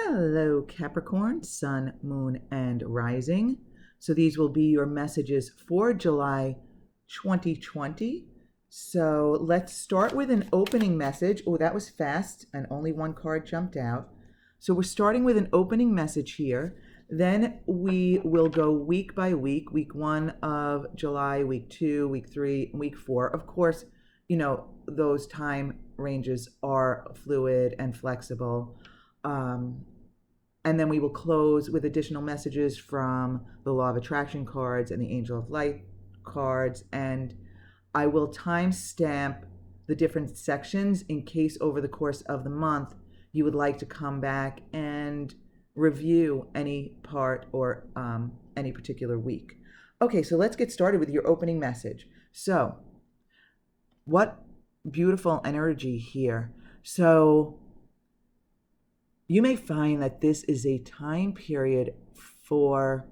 Hello, Capricorn, Sun, Moon, and Rising. So these will be your messages for July 2020. So let's start with an opening message. Oh, that was fast, and only one card jumped out. So we're starting with an opening message here. Then we will go week by week, week 1 of July, week 2, week 3, week 4. Of course, those time ranges are fluid and flexible. And then we will close with additional messages from the Law of Attraction cards and the Angel of Light cards. And I will timestamp the different sections in case over the course of the month you would like to come back and review any part or any particular week. Okay, so let's get started with your opening message. So, what beautiful energy here. So, you may find that this is a time period for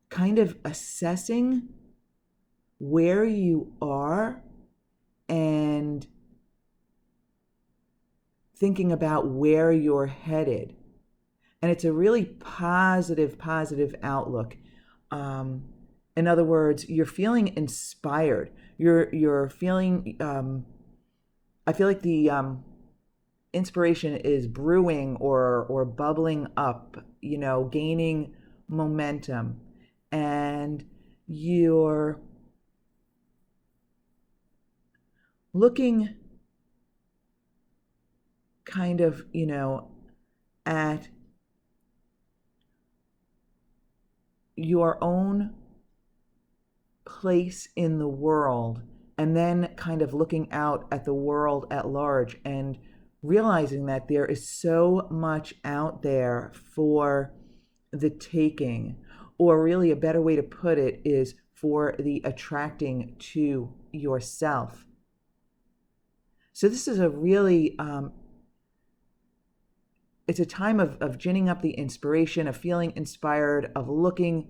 kind of assessing where you are and thinking about where you're headed. And it's a really positive outlook. In other words, you're feeling inspired. You're feeling, I feel like the inspiration is brewing or bubbling up, gaining momentum, and you're looking kind of, at your own place in the world, and then kind of looking out at the world at large and realizing that there is so much out there for the taking, or really a better way to put it is for the attracting to yourself. So this is a really, it's a time of ginning up the inspiration, of feeling inspired, of looking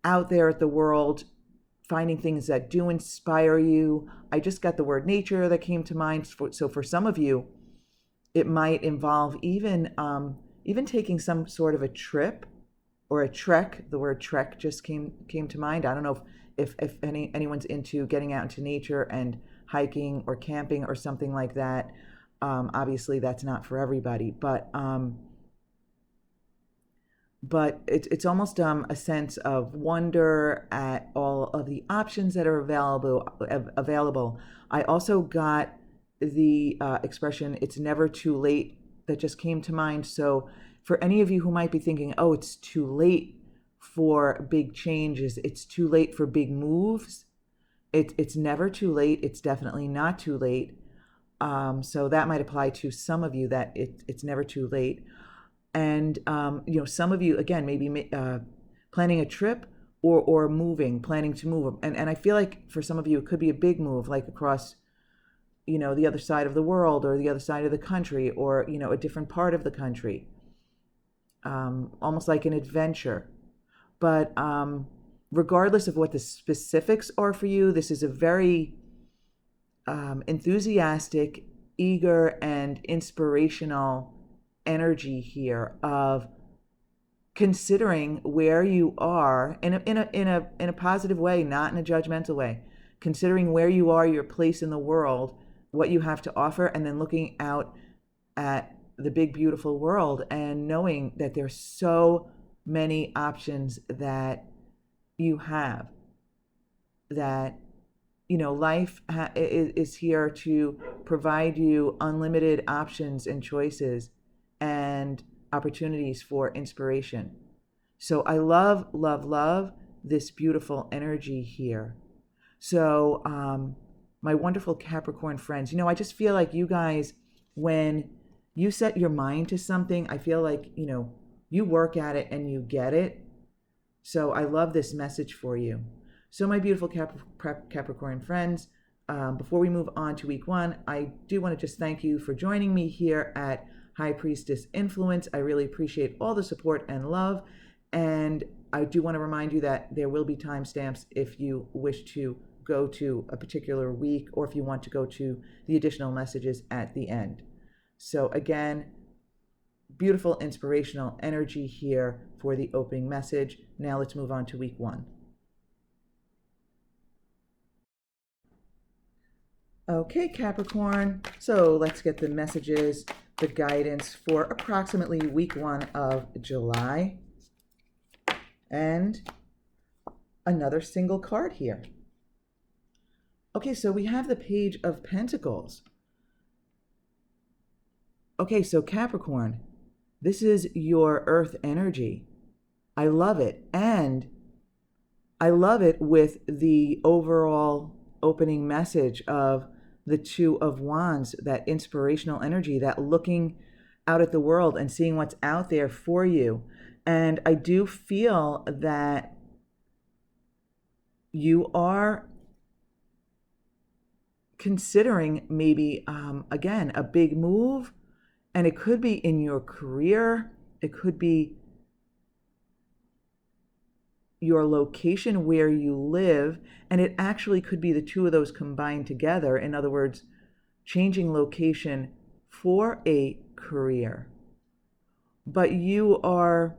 out there at the world, finding things that do inspire you. I just got the word nature that came to mind. So for some of you, it might involve even taking some sort of a trip or a trek. The word trek just came to mind. I don't know if anyone's into getting out into nature and hiking or camping or something like that. Obviously, that's not for everybody, but it's almost a sense of wonder at all of the options that are available. I also got the expression, it's never too late, that just came to mind. So for any of you who might be thinking, oh, it's too late for big changes, it's too late for big moves, it's never too late. It's definitely not too late. So that might apply to some of you, that it's never too late. And, some of you, again, maybe planning a trip or planning to move. And I feel like for some of you, it could be a big move, like across, the other side of the world or the other side of the country, or, a different part of the country, almost like an adventure. But regardless of what the specifics are for you, this is a very enthusiastic, eager, and inspirational energy here of considering where you are in a positive way, not in a judgmental way. Considering where you are, your place in the world, what you have to offer, and then looking out at the big, beautiful world and knowing that there's so many options that you have, that life is here to provide you unlimited options and choices and opportunities for inspiration. So I love this beautiful energy here. So my wonderful Capricorn friends, I just feel like you guys, when you set your mind to something, I feel like, you work at it and you get it. So I love this message for you. So my beautiful Capricorn friends, before we move on to week 1, I do want to just thank you for joining me here at High Priestess Influence. I really appreciate all the support and love. And I do want to remind you that there will be timestamps if you wish to go to a particular week, or if you want to go to the additional messages at the end. So again, beautiful inspirational energy here for the opening message. Now let's move on to week 1. Okay, Capricorn, so let's get the messages, the guidance for approximately week 1 of July. And another single card here. Okay, so we have the Page of Pentacles. Okay, so Capricorn, this is your earth energy. I love it. And I love it with the overall opening message of the Two of Wands, that inspirational energy, that looking out at the world and seeing what's out there for you. And I do feel that you are considering maybe, again, a big move. And it could be in your career. It could be your location where you live. And it actually could be the two of those combined together. In other words, changing location for a career. But you are,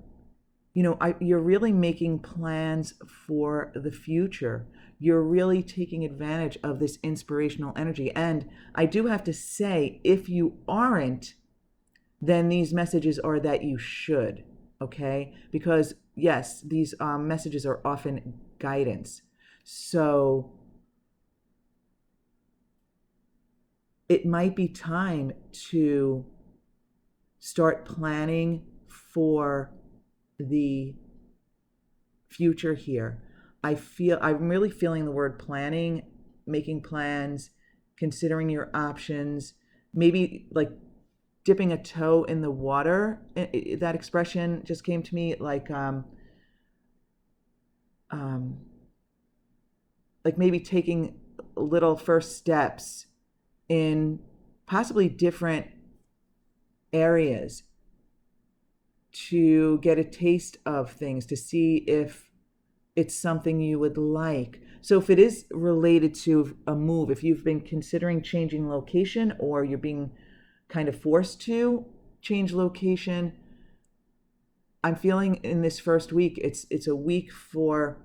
you're really making plans for the future. You're really taking advantage of this inspirational energy. And I do have to say, if you aren't, then these messages are that you should, okay? Because yes, these messages are often guidance. So it might be time to start planning for the future here. I'm really feeling the word planning, making plans, considering your options, maybe like dipping a toe in the water. That expression just came to me, like maybe taking little first steps in possibly different areas to get a taste of things, to see if it's something you would like. So if it is related to a move, if you've been considering changing location, or you're being kind of forced to change location, I'm feeling in this first week, it's a week for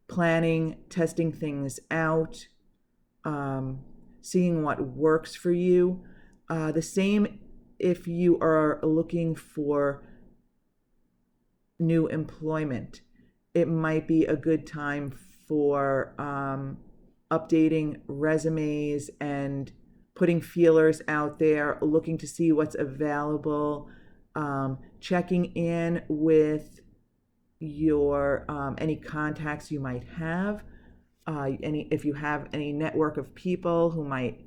planning, testing things out, seeing what works for you. The same if you are looking for new employment. It might be a good time for updating resumes and putting feelers out there, looking to see what's available, checking in with your any contacts you might have, if you have any network of people who might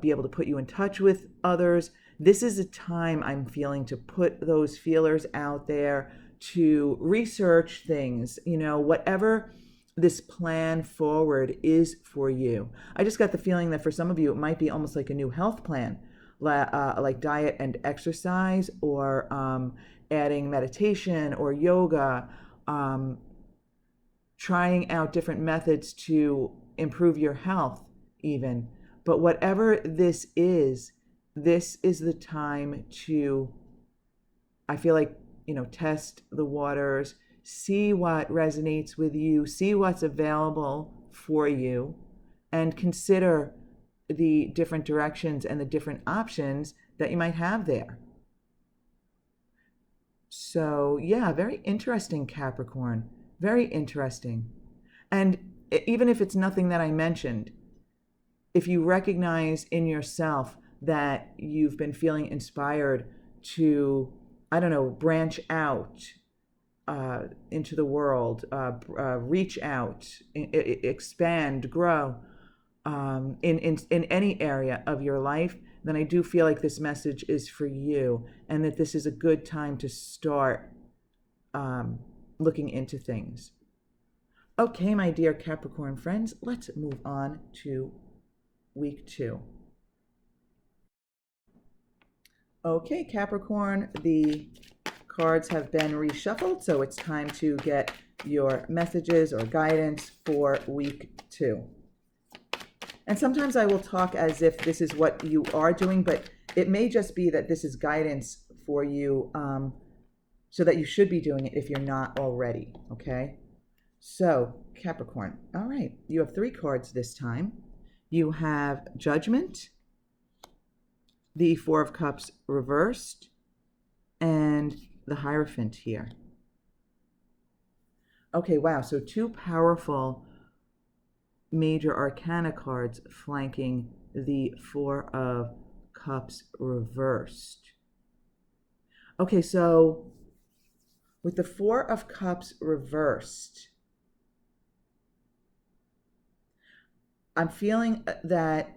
be able to put you in touch with others. This is a time I'm feeling to put those feelers out there, to research things, whatever this plan forward is for you. I just got the feeling that for some of you, it might be almost like a new health plan, like diet and exercise, or adding meditation or yoga, trying out different methods to improve your health even. But whatever this is the time to, I feel like, test the waters, see what resonates with you, see what's available for you, and consider the different directions and the different options that you might have there. So yeah, very interesting, Capricorn. Very interesting. And even if it's nothing that I mentioned, if you recognize in yourself that you've been feeling inspired to, branch out into the world, reach out, expand, grow in any area of your life, then I do feel like this message is for you, and that this is a good time to start looking into things. Okay, my dear Capricorn friends, let's move on to week 2. Okay, Capricorn, the cards have been reshuffled, so it's time to get your messages or guidance for week 2. And sometimes I will talk as if this is what you are doing, but it may just be that this is guidance for you, so that you should be doing it if you're not already, okay? So, Capricorn, all right, you have 3 cards this time. You have Judgment, the 4 of Cups reversed, and the Hierophant here. Okay, wow, so 2 powerful major arcana cards flanking the 4 of Cups reversed. Okay, so with the 4 of Cups reversed, I'm feeling that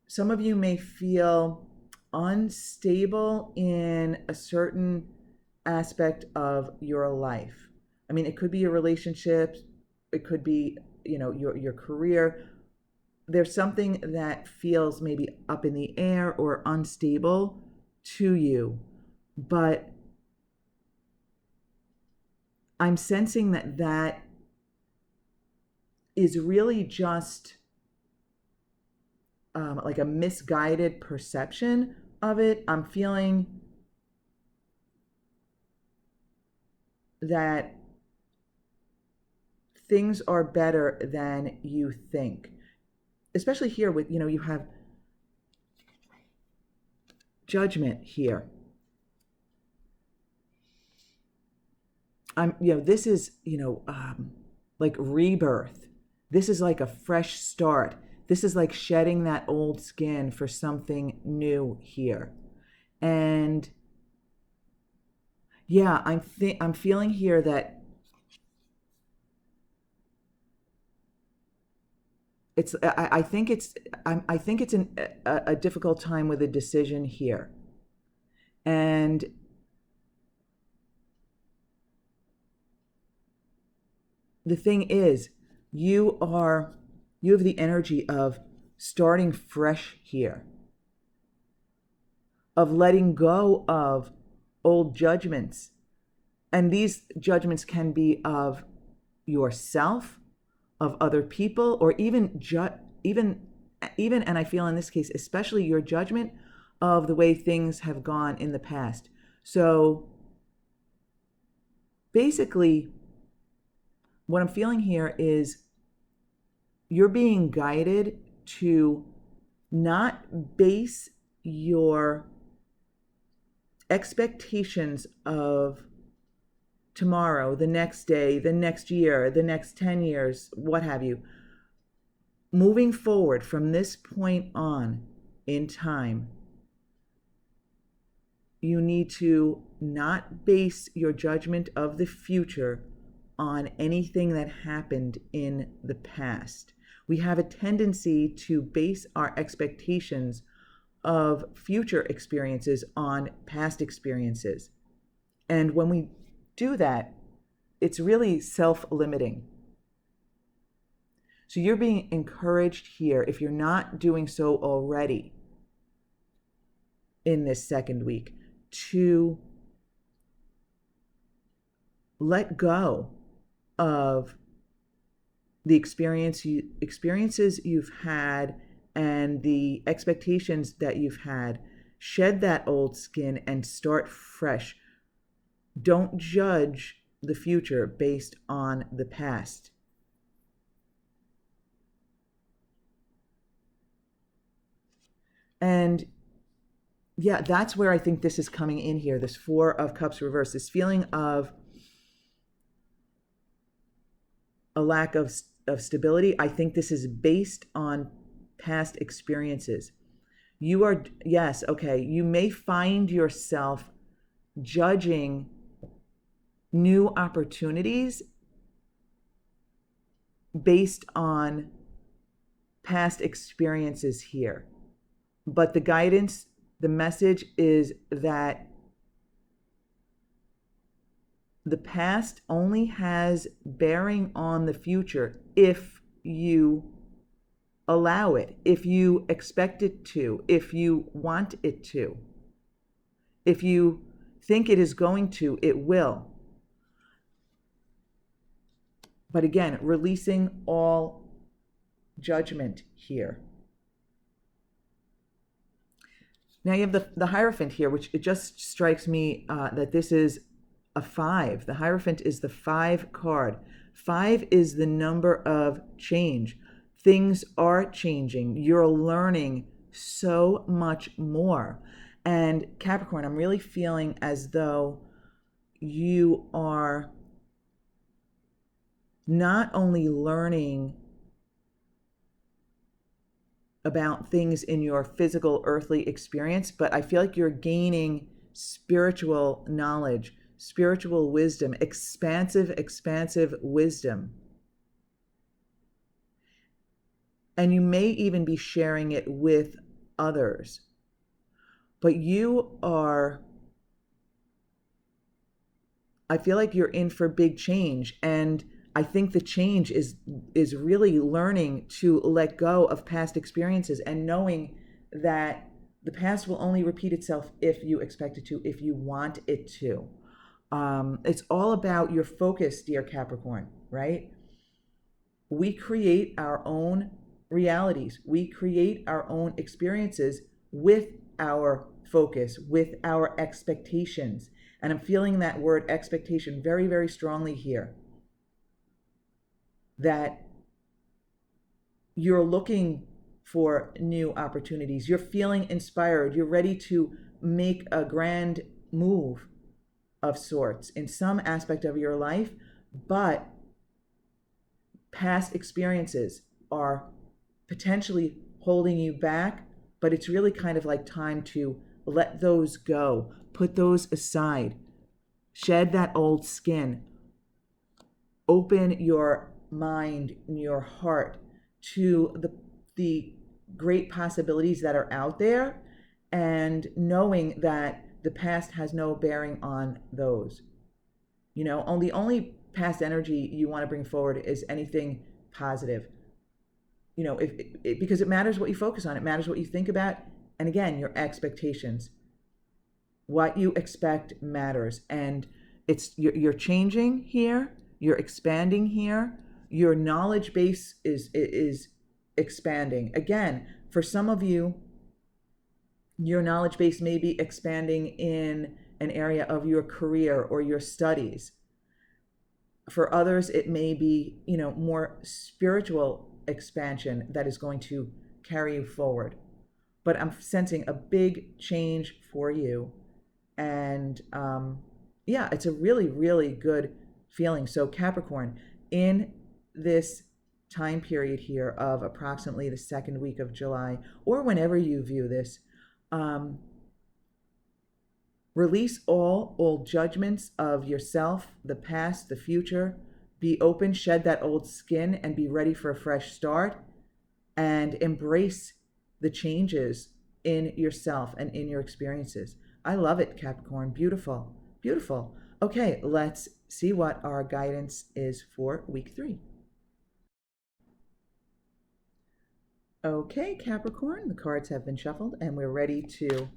some of you may feel unstable in a certain aspect of your life. I mean, it could be a relationship, it could be, your career. There's something that feels maybe up in the air or unstable to you, but I'm sensing that is really just like a misguided perception of it. I'm feeling that things are better than you think, especially here with, you have Judgment here. This is, like rebirth. This is like a fresh start. This is like shedding that old skin for something new here. And yeah, I'm feeling here that I think it's a difficult time with a decision here. And the thing is, you have the energy of starting fresh here, of letting go of old judgments. And these judgments can be of yourself, of other people, or even and I feel in this case, especially your judgment of the way things have gone in the past. So basically, what I'm feeling here is you're being guided to not base your expectations of tomorrow, the next day, the next year, the next 10 years, what have you. Moving forward from this point on in time, you need to not base your judgment of the future on anything that happened in the past. We have a tendency to base our expectations of future experiences on past experiences. And when we do that, it's really self-limiting. So you're being encouraged here, if you're not doing so already in this second week, to let go of the experiences you've had and the expectations that you've had. Shed that old skin and start fresh. Don't judge the future based on the past. And yeah, that's where I think this is coming in here, this 4 of Cups reversed, this feeling of a lack of stability. I think this is based on past experiences. You may find yourself judging new opportunities based on past experiences here. But the guidance, the message is that the past only has bearing on the future if you allow it, if you expect it to, if you want it to. If you think it is going to, it will. But again, releasing all judgment here. Now you have the Hierophant here, which it just strikes me that this is a 5. The Hierophant is the 5 card. 5 is the number of change. Things are changing. You're learning so much more. And Capricorn, I'm really feeling as though you are not only learning about things in your physical earthly experience, but I feel like you're gaining spiritual knowledge, spiritual wisdom, expansive wisdom. And you may even be sharing it with others. But you are, I feel like you're in for big change. And I think the change is really learning to let go of past experiences and knowing that the past will only repeat itself if you expect it to, if you want it to. It's all about your focus, dear Capricorn, right? We create our own realities. We create our own experiences with our focus, with our expectations. And I'm feeling that word expectation very, very strongly here. That you're looking for new opportunities. You're feeling inspired. You're ready to make a grand move of sorts in some aspect of your life, but past experiences are potentially holding you back, but it's really kind of like time to let those go, put those aside, shed that old skin, open your mind and your heart to the great possibilities that are out there, and knowing that the past has no bearing on those. You know, only past energy you want to bring forward is anything positive. You know, because it matters what you focus on, it matters what you think about, and again, your expectations. What you expect matters, and you're changing here, you're expanding here, your knowledge base is expanding. Again, for some of you, your knowledge base may be expanding in an area of your career or your studies. For others, it may be, more spiritual expansion that is going to carry you forward. But I'm sensing a big change for you. And yeah, it's a really, really good feeling. So Capricorn, in this time period here of approximately the second week of July, or whenever you view this, release all old judgments of yourself, the past, the future. Be open, shed that old skin, and be ready for a fresh start. And embrace the changes in yourself and in your experiences. I love it, Capricorn. Beautiful, beautiful. Okay, let's see what our guidance is for week 3. Okay, Capricorn, the cards have been shuffled and we're ready to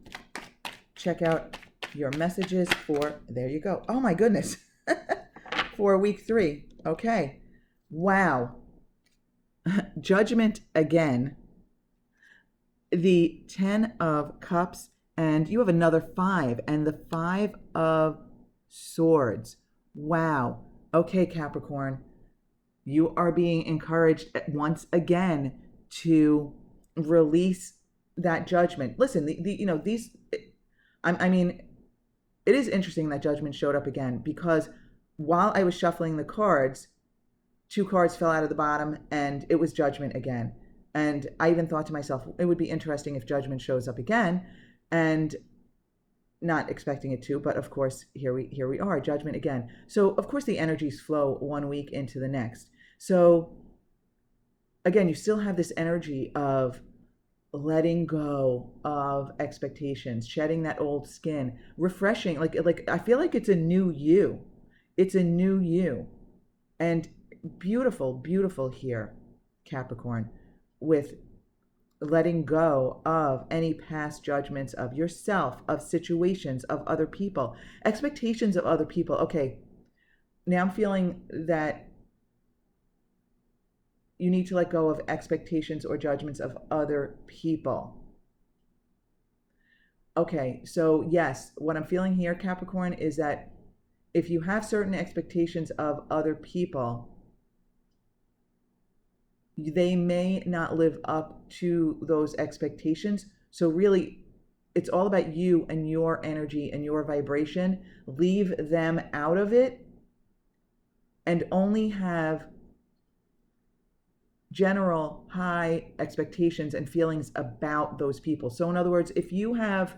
check out your messages for, there you go. Oh my goodness. For week 3. Okay. Wow. Judgment again. The 10 of Cups, and you have another 5, and the 5 of Swords. Wow. Okay, Capricorn. You are being encouraged once again to release that judgment. Listen, I mean, it is interesting that judgment showed up again, because while I was shuffling the cards, 2 cards fell out of the bottom and it was judgment again. And I even thought to myself, it would be interesting if judgment shows up again, and not expecting it to, but of course, here we are, judgment again. So of course the energies flow one week into the next. So again, you still have this energy of letting go of expectations, shedding that old skin, refreshing. Like I feel like it's a new you. It's a new you. And beautiful, beautiful here, Capricorn, with letting go of any past judgments of yourself, of situations, of other people, expectations of other people. Okay, now I'm feeling that you need to let go of expectations or judgments of other people. Okay, so yes, what I'm feeling here, Capricorn, is that if you have certain expectations of other people, they may not live up to those expectations. So really, it's all about you and your energy and your vibration. Leave them out of it and only have general high expectations and feelings about those people. So in other words, if you have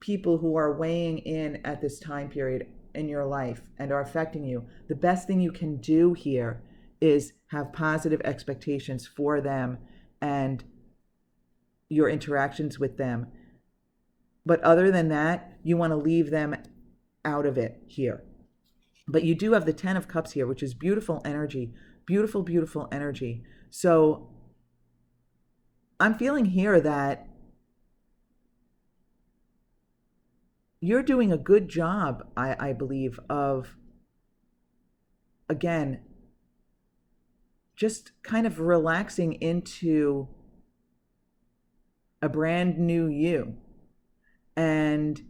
people who are weighing in at this time period in your life and are affecting you, the best thing you can do here is have positive expectations for them and your interactions with them. But other than that, you want to leave them out of it here. But you do have the 10 of Cups here, which is beautiful energy, beautiful, beautiful energy. So I'm feeling here that you're doing a good job, I believe, of, again, just kind of relaxing into a brand new you. And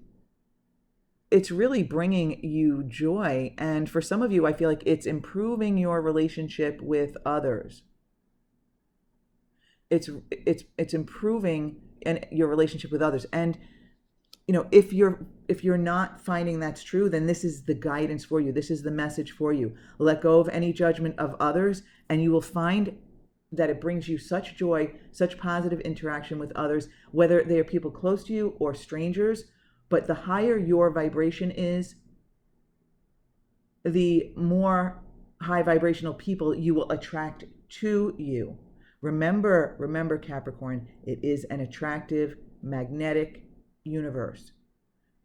it's really bringing you joy. And for some of you, I feel like it's improving your relationship with others. It's improving your relationship with others. And if you're not finding that's true, then this is the guidance for you. This is the message for you. Let go of any judgment of others, and you will find that it brings you such joy, such positive interaction with others, whether they are people close to you or strangers. But the higher your vibration is, the more high vibrational people you will attract to you. Remember, Capricorn, it is an attractive, magnetic universe.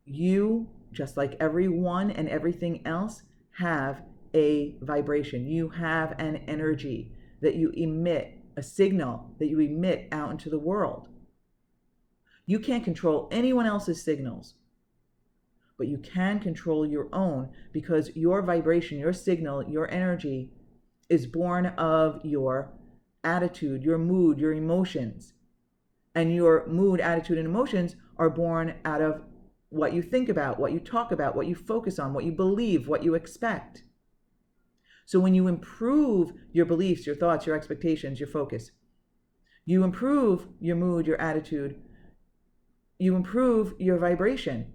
You, just like everyone and everything else, have a vibration. You have an energy that you emit, a signal that you emit out into the world. You can't control anyone else's signals, but you can control your own, because your vibration, your signal, your energy is born of your attitude, your mood, your emotions. And your mood, attitude, and emotions are born out of what you think about, what you talk about, what you focus on, what you believe, what you expect. So when you improve your beliefs, your thoughts, your expectations, your focus, you improve your mood, your attitude, you improve your vibration.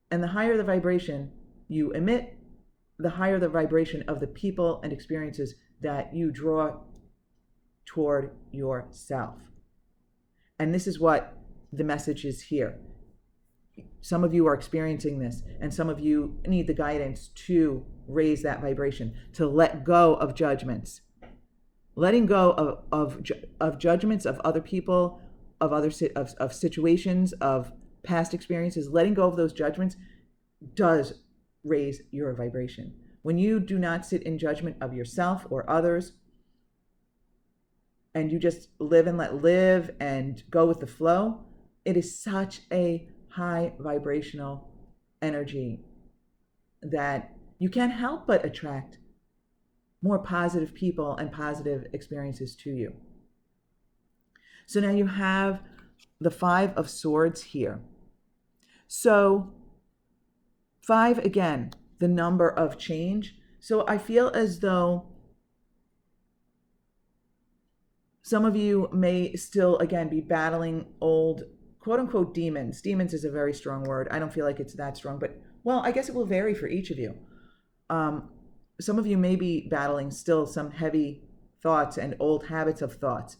And the higher the vibration you emit, the higher the vibration of the people and experiences that you draw toward yourself. And this is what the message is here. Some of you are experiencing this, and some of you need the guidance to raise that vibration, to let go of judgments. Letting go of judgments of other people, of situations, of past experiences, letting go of those judgments does raise your vibration. When you do not sit in judgment of yourself or others, and you just live and let live and go with the flow, it is such a high vibrational energy that you can't help but attract more positive people and positive experiences to you. So now you have the 5 of Swords here. So 5, again, the number of change. So I feel as though some of you may still, again, be battling old, quote unquote, demons. Demons is a very strong word. I don't feel like it's that strong, but, well, I guess it will vary for each of you. Some of you may be battling still some heavy thoughts and old habits of thoughts.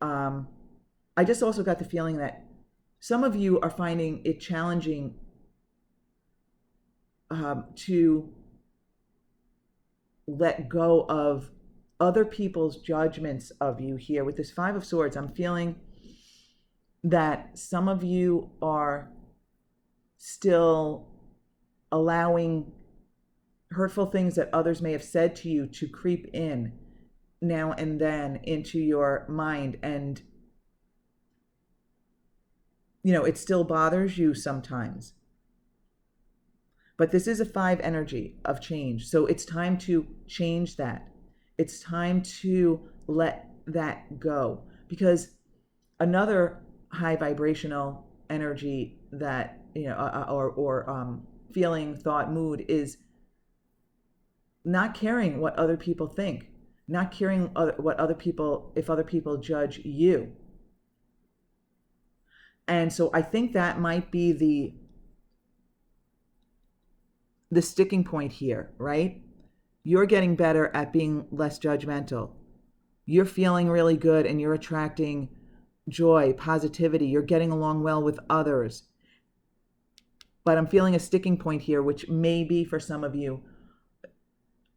I just also got the feeling that some of you are finding it challenging to let go of other people's judgments of you here. With this 5 of Swords, I'm feeling that some of you are still allowing hurtful things that others may have said to you to creep in now and then into your mind. And, it still bothers you sometimes. But this is a 5 energy of change. So it's time to change that. It's time to let that go. Because another high vibrational energy that, or feeling, thought, mood is not caring what other people think, not caring what other people, if other people judge you. And so I think that might be the sticking point here, right? You're getting better at being less judgmental. You're feeling really good and you're attracting joy, positivity. You're getting along well with others. But I'm feeling a sticking point here, which may be for some of you,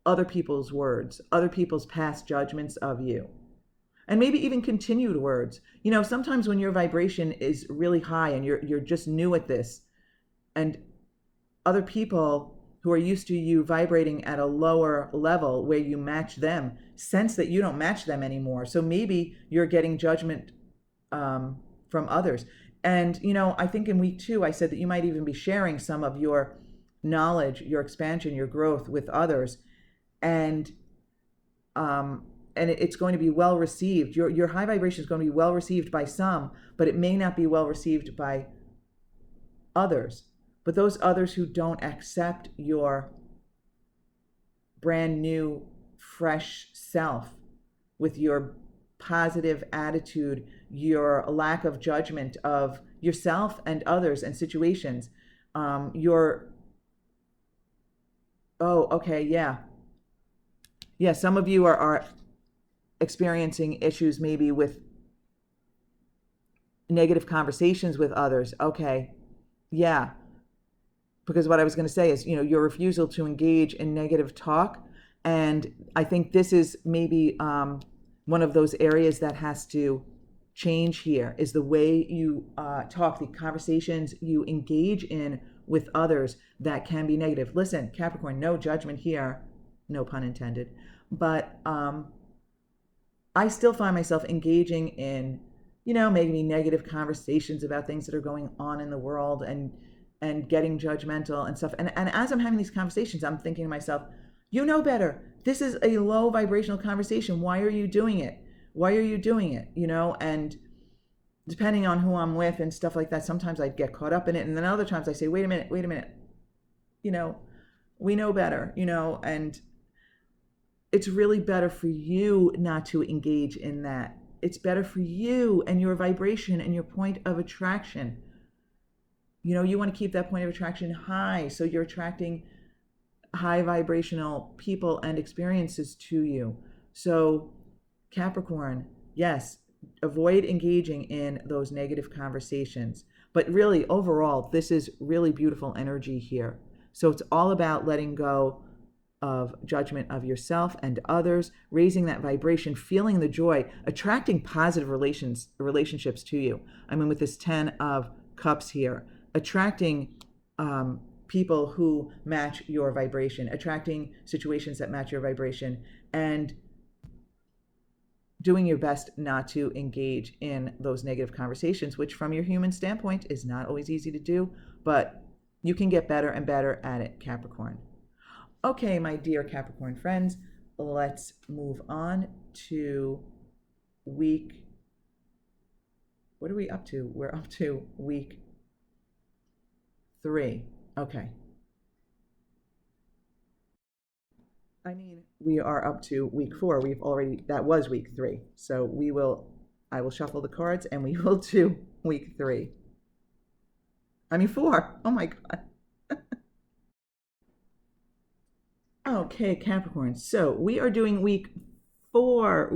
other people's words, other people's past judgments of you, and maybe even continued words. Sometimes when your vibration is really high and you're just new at this, and other people who are used to you vibrating at a lower level where you match them sense that you don't match them anymore. So maybe you're getting judgment from others. And, I think in week 2, I said that you might even be sharing some of your knowledge, your expansion, your growth with others. And it's going to be well received. Your high vibration is going to be well received by some, but it may not be well received by others. But those others who don't accept your brand new, fresh self with your positive attitude, your lack of judgment of yourself and others and situations, oh, okay, yeah. Yeah, some of you are experiencing issues maybe with negative conversations with others. Okay, yeah. Because what I was going to say is, your refusal to engage in negative talk. And I think this is maybe one of those areas that has to change here, is the way you talk, the conversations you engage in with others that can be negative. Listen, Capricorn, no judgment here, no pun intended. But I still find myself engaging in, maybe negative conversations about things that are going on in the world and getting judgmental and stuff. And as I'm having these conversations, I'm thinking to myself, you know better. This is a low vibrational conversation. Why are you doing it? Why are you doing it? And depending on who I'm with and stuff like that, sometimes I get caught up in it. And then other times I say, wait a minute. We know better, and it's really better for you not to engage in that. It's better for you and your vibration and your point of attraction. You want to keep that point of attraction high, so you're attracting high vibrational people and experiences to you. So Capricorn, yes, avoid engaging in those negative conversations. But really, overall, this is really beautiful energy here. So it's all about letting go of judgment of yourself and others, raising that vibration, feeling the joy, attracting positive relationships to you. I mean, with this 10 of Cups here, attracting people who match your vibration, attracting situations that match your vibration, and doing your best not to engage in those negative conversations, which from your human standpoint is not always easy to do, but you can get better and better at it, Capricorn. Okay, my dear Capricorn friends, let's move on to week. What are we up to? We're up to week 3. Okay. I mean, we are up to week 4. That was week 3. So I will shuffle the cards and we will do week 3. 4. Oh my God. Okay, Capricorn. So we are doing week 4.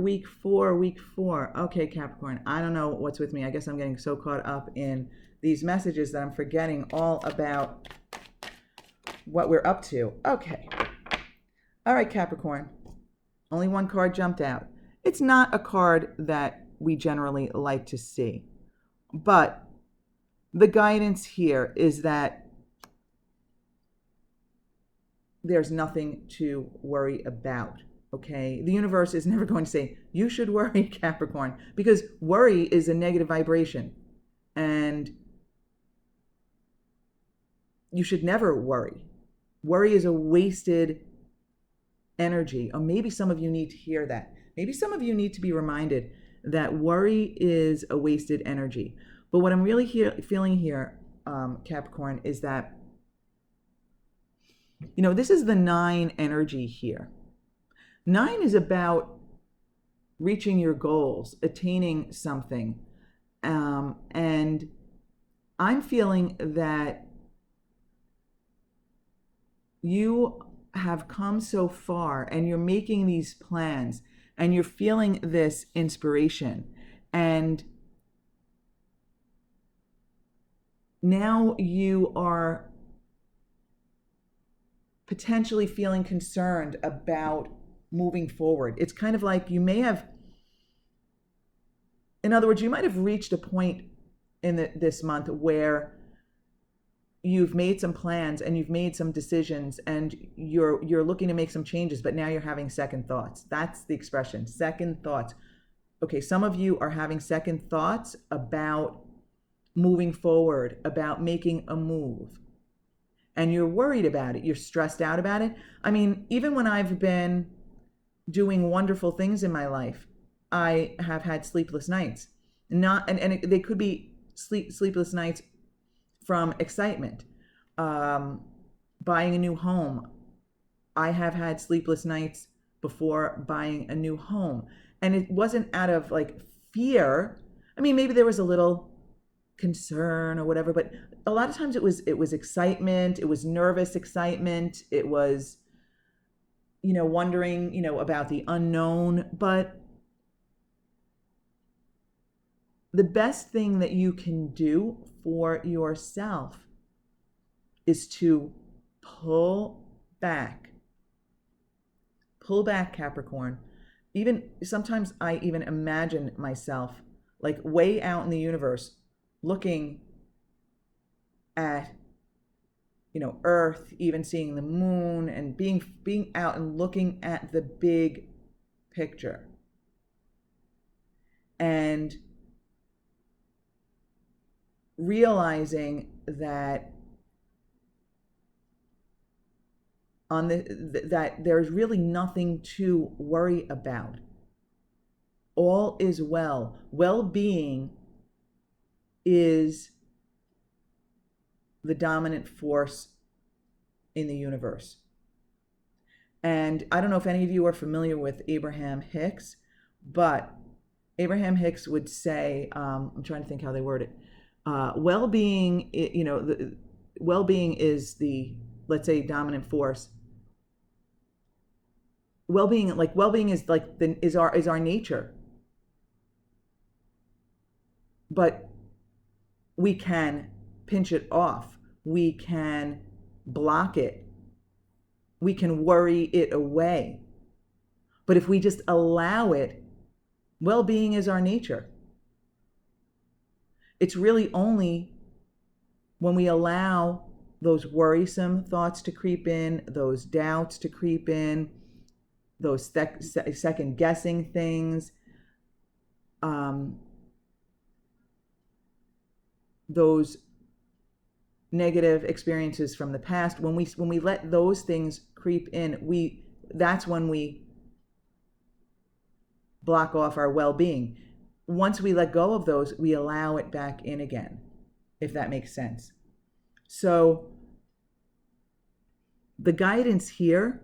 Okay, Capricorn. I don't know what's with me. I guess I'm getting so caught up in these messages that I'm forgetting all about what we're up to. Okay. All right, Capricorn. Only one card jumped out. It's not a card that we generally like to see, but the guidance here is that there's nothing to worry about, okay? The universe is never going to say, you should worry, Capricorn, because worry is a negative vibration, and you should never worry. Worry is a wasted energy. Or maybe some of you need to hear that. Maybe some of you need to be reminded that worry is a wasted energy. But what I'm really feeling here, Capricorn, is that, this is the 9 energy here. 9 is about reaching your goals, attaining something. And I'm feeling that you have come so far and you're making these plans and you're feeling this inspiration. And now you are potentially feeling concerned about moving forward. It's kind of like you may have, in other words, you might have reached a point in this month where you've made some plans and you've made some decisions and you're looking to make some changes, but now you're having second thoughts. That's the expression, second thoughts. Okay, some of you are having second thoughts about moving forward, about making a move. And you're worried about it. You're stressed out about it. I mean, even when I've been doing wonderful things in my life, I have had sleepless nights. They could be sleepless nights from excitement. Buying a new home. I have had sleepless nights before buying a new home. And it wasn't out of like fear. I mean, maybe there was a little concern or whatever, but a lot of times it was excitement. It was nervous excitement. It was, wondering, about the unknown. But the best thing that you can do for yourself is to pull back, Capricorn. Even sometimes I even imagine myself like way out in the universe, looking at, Earth, even seeing the moon, and being out and looking at the big picture. And realizing that that there's really nothing to worry about. All is well. Well-being is the dominant force in the universe. And I don't know if any of you are familiar with Abraham Hicks, but Abraham Hicks would say, I'm trying to think how they word it. Well-being, well-being is the, let's say, dominant force. Well-being is like is our nature. But we can pinch it off. We can block it. We can worry it away. But if we just allow it, well-being is our nature. It's really only when we allow those worrisome thoughts to creep in, those doubts to creep in, those second guessing things, those negative experiences from the past, when we let those things creep in, that's when we block off our well-being. Once we let go of those, we allow it back in again, if that makes sense. So the guidance here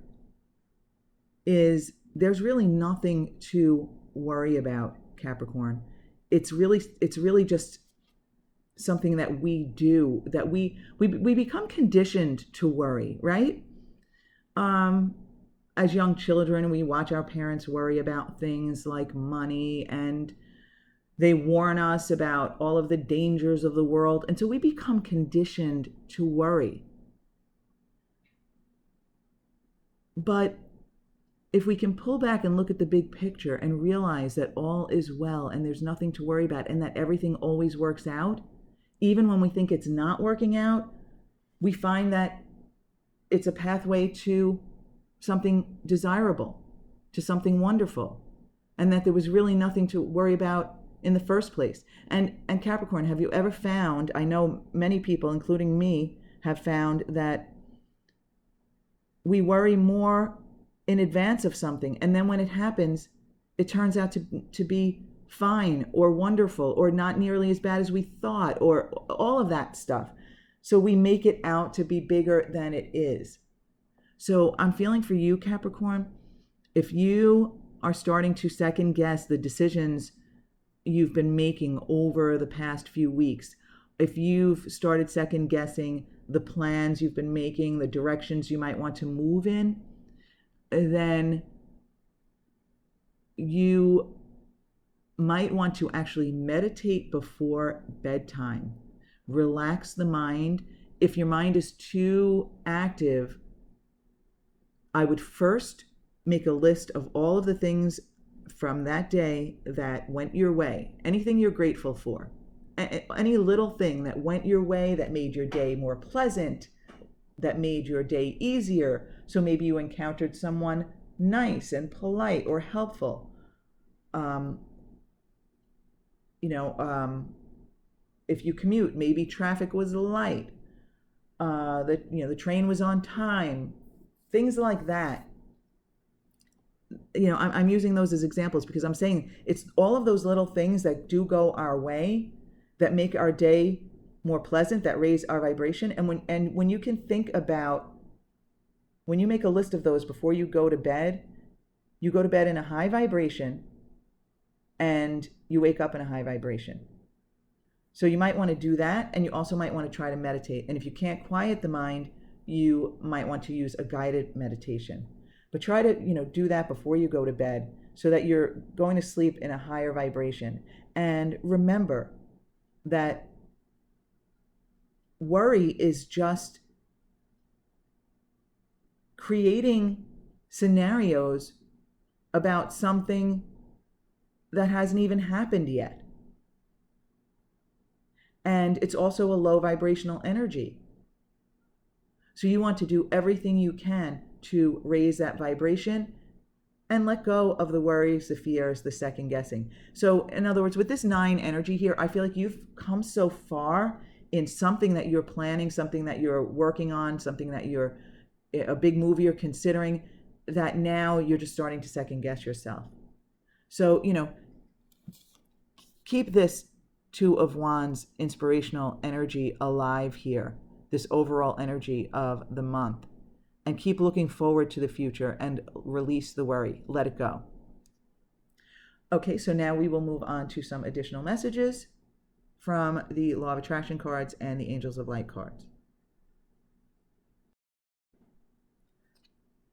is there's really nothing to worry about, Capricorn. It's really just something that we do, that we become conditioned to worry, right? As young children, we watch our parents worry about things like money, and they warn us about all of the dangers of the world. And so we become conditioned to worry. But if we can pull back and look at the big picture and realize that all is well and there's nothing to worry about and that everything always works out, even when we think it's not working out, we find that it's a pathway to something desirable, to something wonderful, and that there was really nothing to worry about in the first place. And Capricorn, have you ever found, I know many people, including me, have found that we worry more in advance of something, and then when it happens, it turns out to be fine or wonderful or not nearly as bad as we thought, or all of that stuff. So we make it out to be bigger than it is. So I'm feeling for you, Capricorn, if you are starting to second guess the decisions you've been making over the past few weeks, if you've started second guessing the plans you've been making, the directions you might want to move in, then you might want to actually meditate before bedtime. Relax the mind. If your mind is too active, I would first make a list of all of the things from that day that went your way, anything you're grateful for, any little thing that went your way that made your day more pleasant, that made your day easier. So maybe you encountered someone nice and polite or helpful. If you commute, maybe traffic was light, the train was on time, things like that. I'm using those as examples because I'm saying it's all of those little things that do go our way that make our day more pleasant, that raise our vibration. And when you can think about, when you make a list of those before you go to bed in a high vibration and you wake up in a high vibration. So you might want to do that, and you also might want to try to meditate. And if you can't quiet the mind, you might want to use a guided meditation. But try to, do that before you go to bed so that you're going to sleep in a higher vibration. And remember that worry is just creating scenarios about something that hasn't even happened yet. And it's also a low vibrational energy. So you want to do everything you can to raise that vibration and let go of the worries, the fears, the second guessing. So in other words, with this 9 energy here, I feel like you've come so far in something that you're planning, something that you're working on, something that you're a big movie you're considering, that now you're just starting to second guess yourself. So, keep this 2 of Wands inspirational energy alive here, this overall energy of the month. And keep looking forward to the future and release the worry. Let it go. Okay, so now we will move on to some additional messages from the Law of Attraction cards and the Angels of Light cards.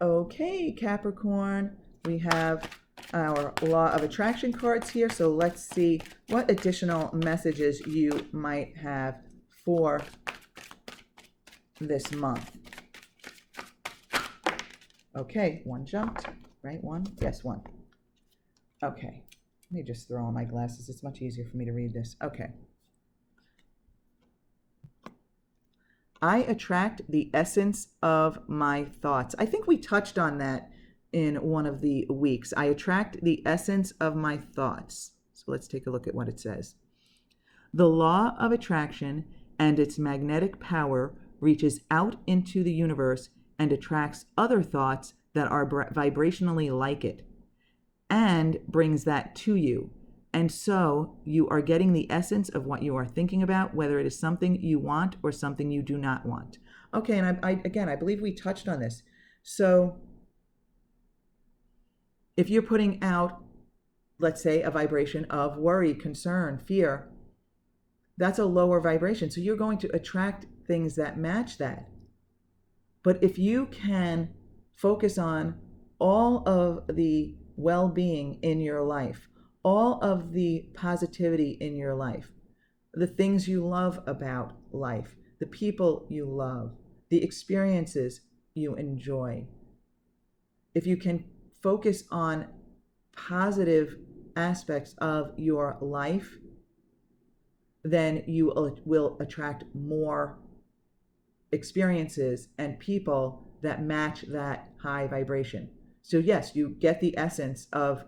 Okay, Capricorn, we have our Law of Attraction cards here. So let's see what additional messages you might have for this month. Okay, 1 jumped, right? 1? Yes, 1. Okay, let me just throw on my glasses. It's much easier for me to read this. Okay. I attract the essence of my thoughts. I think we touched on that in one of the weeks. I attract the essence of my thoughts. So let's take a look at what it says. The law of attraction and its magnetic power reaches out into the universe and attracts other thoughts that are vibrationally like it and brings that to you. And so you are getting the essence of what you are thinking about, whether it is something you want or something you do not want. Okay, and I believe we touched on this. So if you're putting out, let's say, a vibration of worry, concern, fear, that's a lower vibration. So you're going to attract things that match that. But if you can focus on all of the well-being in your life, all of the positivity in your life, the things you love about life, the people you love, the experiences you enjoy, if you can focus on positive aspects of your life, then you will attract more experiences and people that match that high vibration. So yes, you get the essence of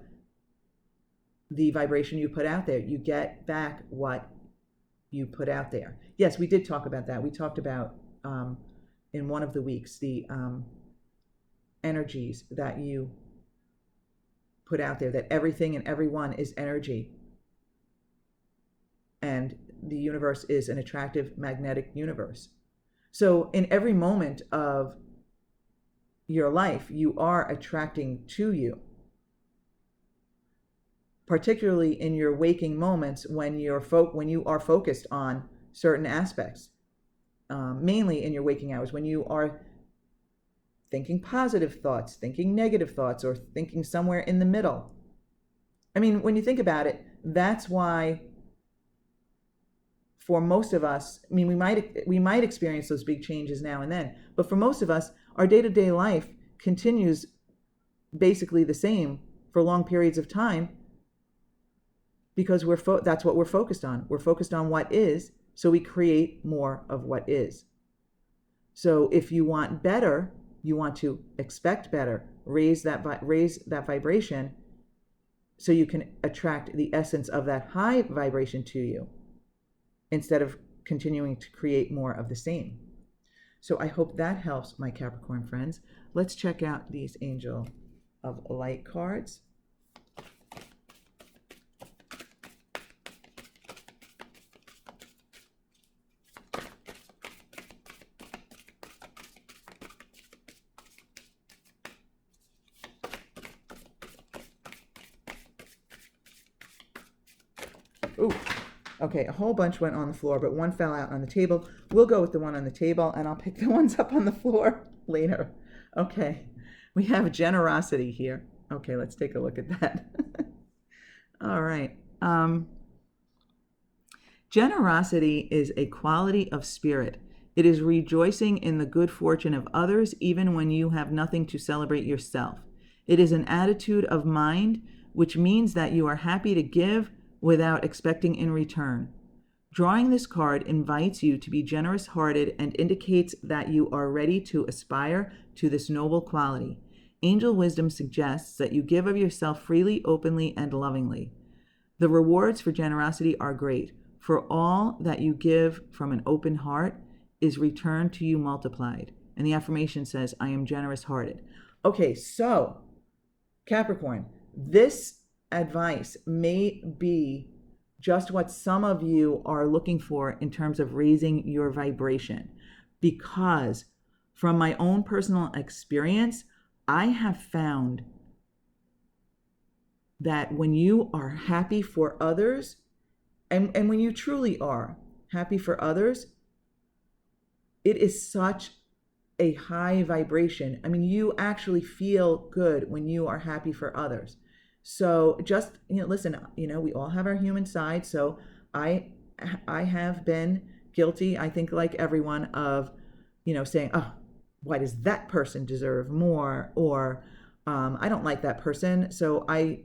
the vibration you put out there. You get back what you put out there. Yes, we did talk about that. We talked about in one of the weeks the energies that you put out there, that everything and everyone is energy. and the universe is an attractive magnetic universe. So in every moment of your life, you are attracting to you, particularly in your waking moments when you are focused on certain aspects, mainly in your waking hours, when you are thinking positive thoughts, thinking negative thoughts, or thinking somewhere in the middle. I mean, when you think about it, that's why for most of us, I mean, we might experience those big changes now and then, but for most of us, our day-to-day life continues basically the same for long periods of time because that's what we're focused on. We're focused on what is, so we create more of what is. So if you want better, you want to expect better, raise that vibration so you can attract the essence of that high vibration to you instead of continuing to create more of the same. So I hope that helps, my Capricorn friends. Let's check out these Angel of Light cards. Ooh, okay, a whole bunch went on the floor, but one fell out on the table. We'll go with the one on the table, and I'll pick the ones up on the floor later. Okay, we have generosity here. Okay, let's take a look at that. All right. Generosity is a quality of spirit. It is rejoicing in the good fortune of others, even when you have nothing to celebrate yourself. It is an attitude of mind, which means that you are happy to give without expecting in return. Drawing this card invites you to be generous-hearted and indicates that you are ready to aspire to this noble quality. Angel wisdom suggests that you give of yourself freely, openly, and lovingly. The rewards for generosity are great, for all that you give from an open heart is returned to you multiplied. And the affirmation says, I am generous-hearted. Okay, so Capricorn, this advice may be just what some of you are looking for in terms of raising your vibration, because from my own personal experience, I have found that when you are happy for others, and when you truly are happy for others, it is such a high vibration. I mean, you actually feel good when you are happy for others. So just, listen, we all have our human side. So I have been guilty, I think like everyone, of, saying, oh, why does that person deserve more? Or I don't like that person, so I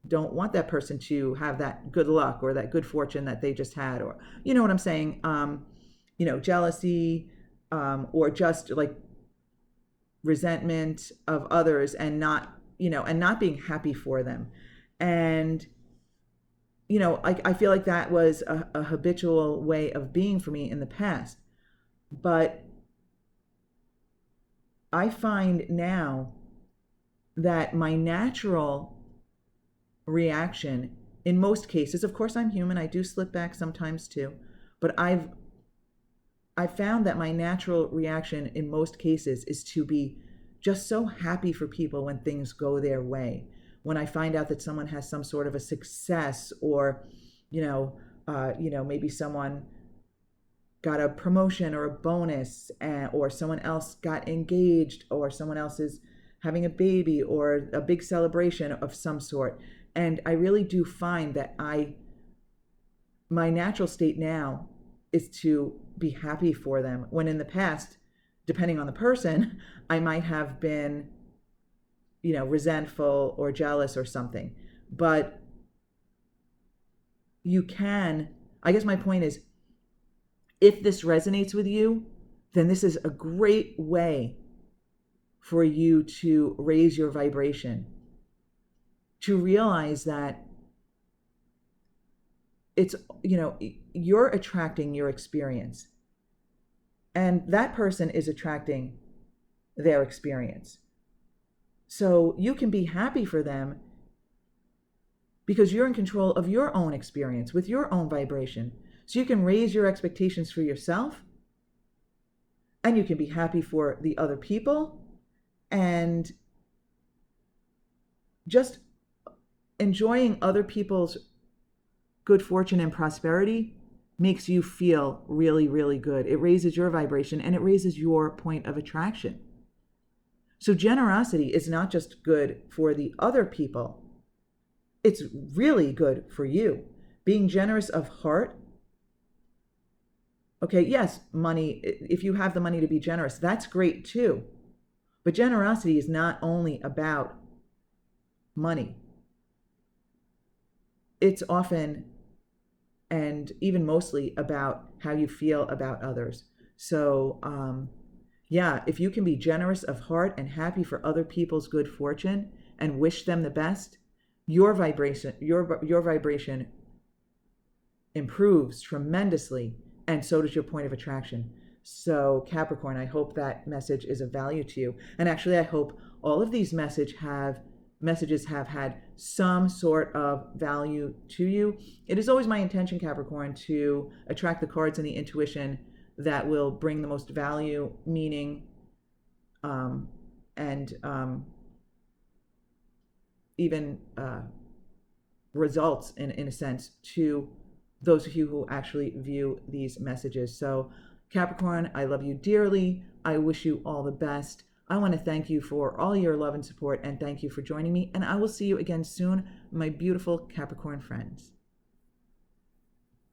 don't want that person to have that good luck or that good fortune that they just had. Or, you know what I'm saying? Jealousy, or just like resentment of others and not being happy for them. And, I feel like that was a habitual way of being for me in the past. But I find now that my natural reaction in most cases, of course I'm human, I do slip back sometimes too, but I've found that my natural reaction in most cases is to be just so happy for people when things go their way. When I find out that someone has some sort of a success, or, maybe someone got a promotion or a bonus, or someone else got engaged, or someone else is having a baby or a big celebration of some sort. And I really do find that my natural state now is to be happy for them, when in the past, depending on the person, I might have been, resentful or jealous or something. But I guess my point is, if this resonates with you, then this is a great way for you to raise your vibration, to realize that it's, you're attracting your experience, and that person is attracting their experience. So you can be happy for them because you're in control of your own experience with your own vibration. So you can raise your expectations for yourself, and you can be happy for the other people, and just enjoying other people's good fortune and prosperity makes you feel really, really good. It raises your vibration and it raises your point of attraction. So generosity is not just good for the other people, it's really good for you. Being generous of heart. Okay, yes, money, if you have the money to be generous, that's great too. But generosity is not only about money. It's often and even mostly about how you feel about others. So, yeah, if you can be generous of heart and happy for other people's good fortune and wish them the best, your vibration improves tremendously, and so does your point of attraction. So Capricorn, I hope that message is of value to you. And actually, I hope all of these messages have had some sort of value to you. It is always my intention, Capricorn, to attract the cards and the intuition that will bring the most value, meaning, and even results, in a sense, to those of you who actually view these messages. So Capricorn, I love you dearly. I wish you all the best. I want to thank you for all your love and support, and thank you for joining me. And I will see you again soon, my beautiful Capricorn friends.